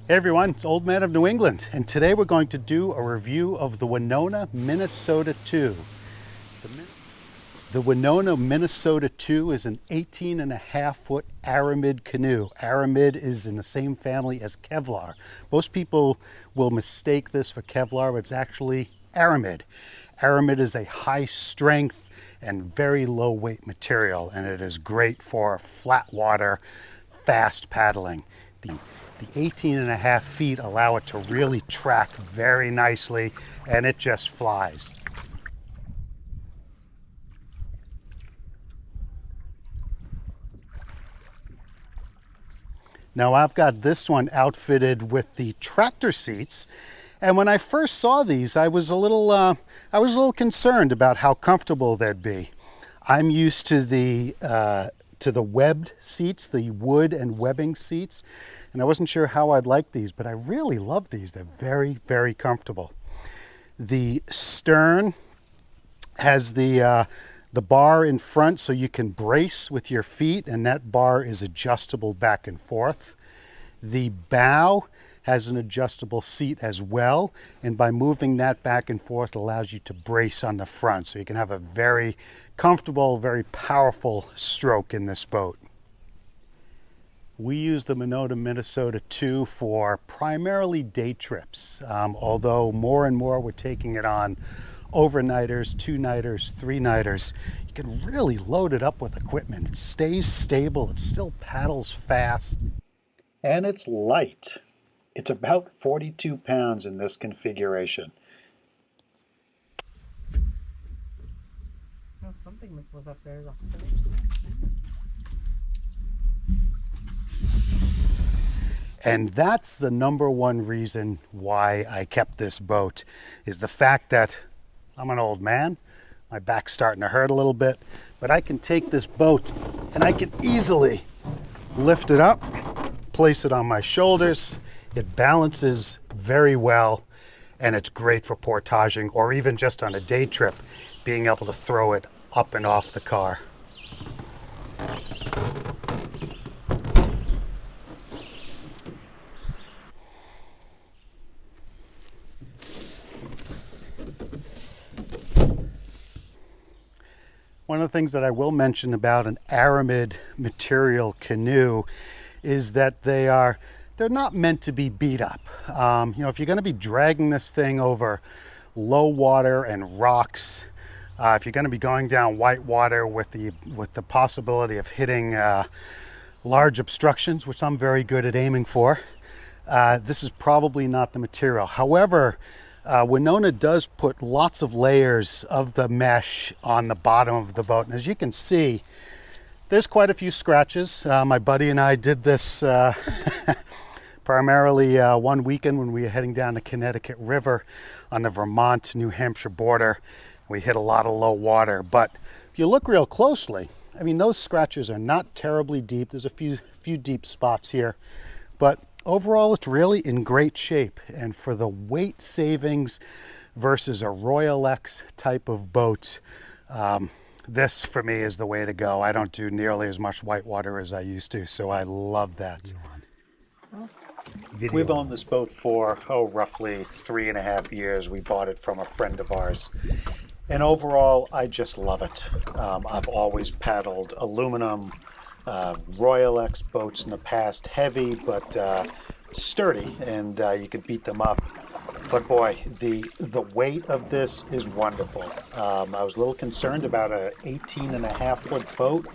Hey everyone, it's Old Man of New England, and today we're going to do a review of the Wenonah, Minnesota 2. The Wenonah, Minnesota 2 is an 18.5-foot Aramid canoe. Aramid is in the same family as Kevlar. Most people will mistake this for Kevlar, but it's actually Aramid. Aramid is a high strength and very low weight material, and it is great for flat water, fast paddling. The 18.5 feet allow it to really track very nicely, and it just flies. Now I've got this one outfitted with the tractor seats, and when I first saw these, I was a little concerned about how comfortable they'd be. I'm used to the webbed seats, the wood and webbing seats, and I wasn't sure how I'd like these, but I really love these. They're very, very comfortable. The stern has the bar in front so you can brace with your feet, and that bar is adjustable back and forth. The bow has an adjustable seat as well, and by moving that back and forth, it allows you to brace on the front, so you can have a very comfortable, very powerful stroke in this boat. We use the Wenonah, Minnesota 2 for primarily day trips, although more and more we're taking it on overnighters, 2-nighters, 3-nighters. You can really load it up with equipment. It stays stable, it still paddles fast, and it's light. It's about 42 pounds in this configuration. No, something was up there. And that's the number one reason why I kept this boat, is the fact that I'm an old man, my back's starting to hurt a little bit, but I can take this boat and I can easily lift it up, place it on my shoulders. It balances very well, and it's great for portaging or even just on a day trip, being able to throw it up and off the car. One of the things that I will mention about an Aramid material canoe is that they're not meant to be beat up. If you're going to be dragging this thing over low water and rocks, if you're going to be going down white water with the possibility of hitting large obstructions, which I'm very good at aiming for, this is probably not the material. However, Wenonah does put lots of layers of the mesh on the bottom of the boat, and as you can see, there's quite a few scratches. My buddy and I did this primarily one weekend when we were heading down the Connecticut River on the Vermont-New Hampshire border. We hit a lot of low water, but if you look real closely, I mean, those scratches are not terribly deep. There's a few deep spots here, but overall, it's really in great shape. And for the weight savings versus a Royal X type of boat, this for me is the way to go. I don't do nearly as much whitewater as I used to, so I love that. We've owned this boat for, roughly 3.5 years. We bought it from a friend of ours. And overall, I just love it. I've always paddled aluminum, Royal X boats in the past, heavy but sturdy, and you could beat them up. But boy, the weight of this is wonderful. I was a little concerned about an 18.5-foot boat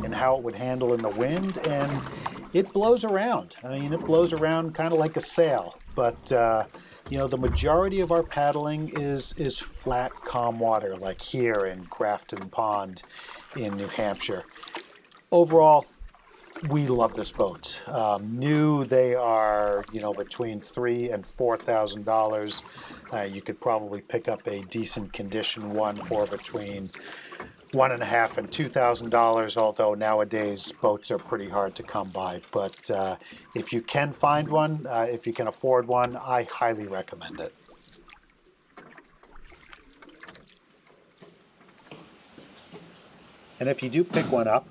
and how it would handle in the wind, and it blows around. I mean, it blows around kind of like a sail, but the majority of our paddling is flat, calm water, like here in Grafton Pond in New Hampshire. Overall, we love this boat. New, they are, between $3,000 and $4,000. You could probably pick up a decent condition one for between $1,500 and $2,000, although nowadays boats are pretty hard to come by. But if you can find one, if you can afford one, I highly recommend it. And if you do pick one up,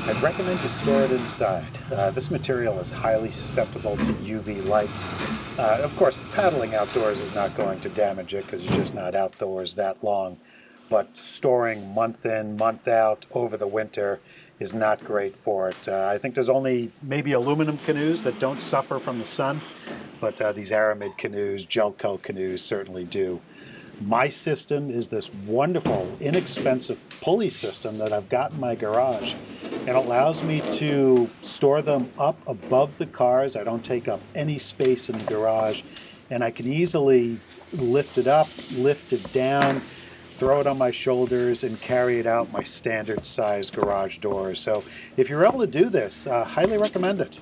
I'd recommend you store it inside. This material is highly susceptible to UV light. Of course, paddling outdoors is not going to damage it because you're just not outdoors that long. But storing month in, month out over the winter is not great for it. I think there's only maybe aluminum canoes that don't suffer from the sun, but these Aramid canoes, Gelco canoes certainly do. My system is this wonderful, inexpensive pulley system that I've got in my garage. It allows me to store them up above the cars. I don't take up any space in the garage, and I can easily lift it up, lift it down, throw it on my shoulders, and carry it out my standard size garage doors. So if you're able to do this, highly recommend it.